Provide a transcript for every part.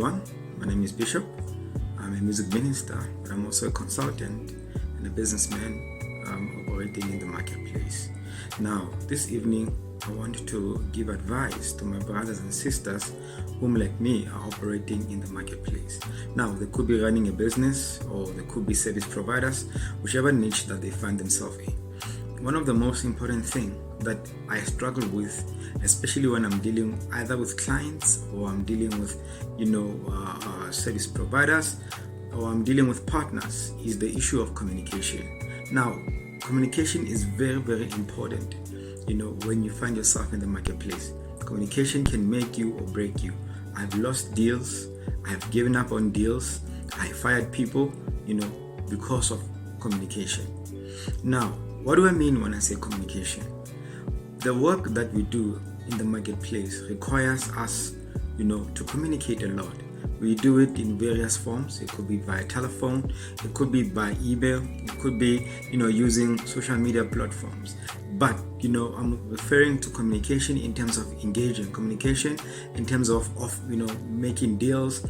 everyone. My name is Bishop. I'm a music minister, but I'm also a consultant and a businessman operating in the marketplace. Now, this evening, I want to give advice to my brothers and sisters whom, like me, are operating in the marketplace. Now, they could be running a business or they could be service providers, whichever niche that they find themselves in. One of the most important things that I struggle with, especially when I'm dealing either with clients or I'm dealing with, service providers or I'm dealing with partners, is the issue of communication. Now, communication is very, very important. When you find yourself in the marketplace, communication can make you or break you. I've lost deals. I've given up on deals. I fired people, because of communication. Now, what do I mean when I say communication? The work that we do in the marketplace requires us, to communicate a lot. We do it in various forms. It could be via telephone, it could be by email, it could be, using social media platforms. But, I'm referring to communication in terms of engaging, communication in terms of making deals,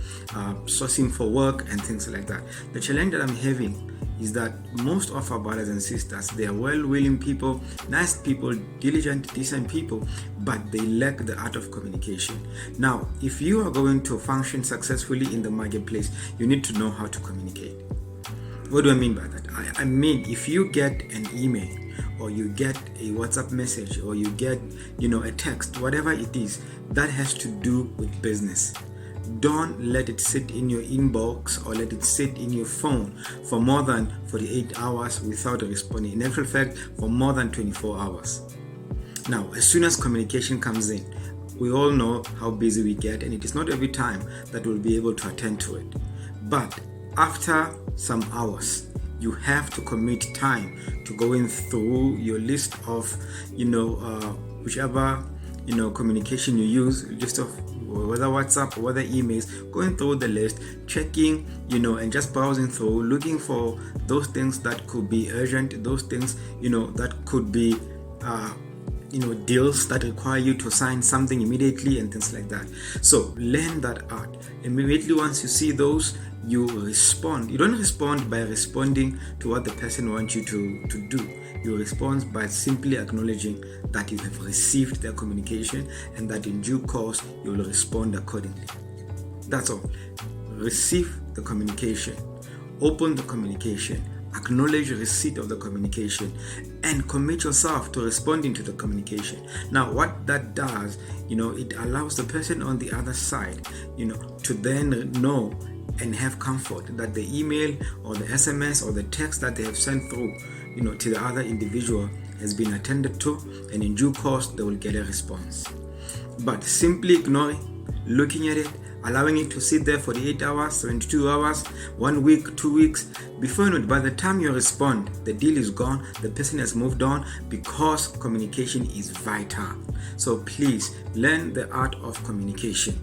sourcing for work and things like that. The challenge that I'm having is that most of our brothers and sisters, they are well-willing people, nice people, diligent, decent people, but they lack the art of communication. Now, if you are going to function successfully in the marketplace, you need to know how to communicate. What do I mean by that? I mean, if you get an email or you get a WhatsApp message or you get, a text, whatever it is, that has to do with business. Don't let it sit in your inbox or let it sit in your phone for more than 48 hours without responding. In actual fact, for more than 24 hours. Now, as soon as communication comes in, we all know how busy we get, and it is not every time that we'll be able to attend to it. But after some hours, you have to commit time to going through your list of, whichever communication you use, just of whether WhatsApp or whether emails, going through the list, checking, and just browsing through, looking for those things that could be urgent, those things, that could be, deals that require you to sign something immediately and things like that. So learn that art. Immediately once you see those, you respond. You don't respond by responding to what the person wants you to do. You respond by simply acknowledging that you have received their communication and that in due course you will respond accordingly. That's all. Receive the communication, open the communication, acknowledge receipt of the communication, and commit yourself to responding to the communication. Now, what that does, it allows the person on the other side, to then know and have comfort that the email or the SMS or the text that they have sent through, to the other individual has been attended to, and in due course they will get a response. But simply ignoring, looking at it, allowing it to sit there for 48 hours, 72 hours, 1 week, 2 weeks, before you know it, by the time you respond, the deal is gone, the person has moved on, because communication is vital. So please learn the art of communication.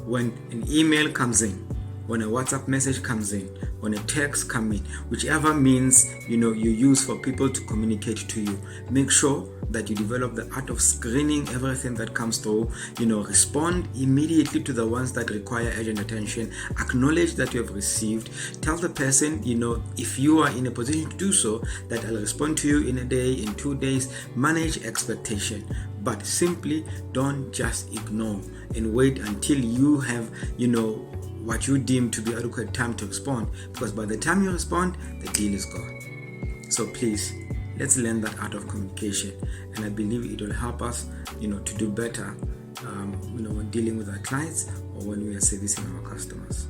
When an email comes in, when a WhatsApp message comes in, when a text comes in, whichever means you use for people to communicate to you, make sure that you develop the art of screening everything that comes through. Respond immediately to the ones that require urgent attention. Acknowledge that you have received. Tell the person, if you are in a position to do so, that I'll respond to you in a day, in 2 days. Manage expectation, but simply don't just ignore and wait until you have, what you deem to be adequate time to respond, because by the time you respond, the deal is gone. So please, let's learn that art of communication, and I believe it will help us, to do better, when dealing with our clients or when we are servicing our customers.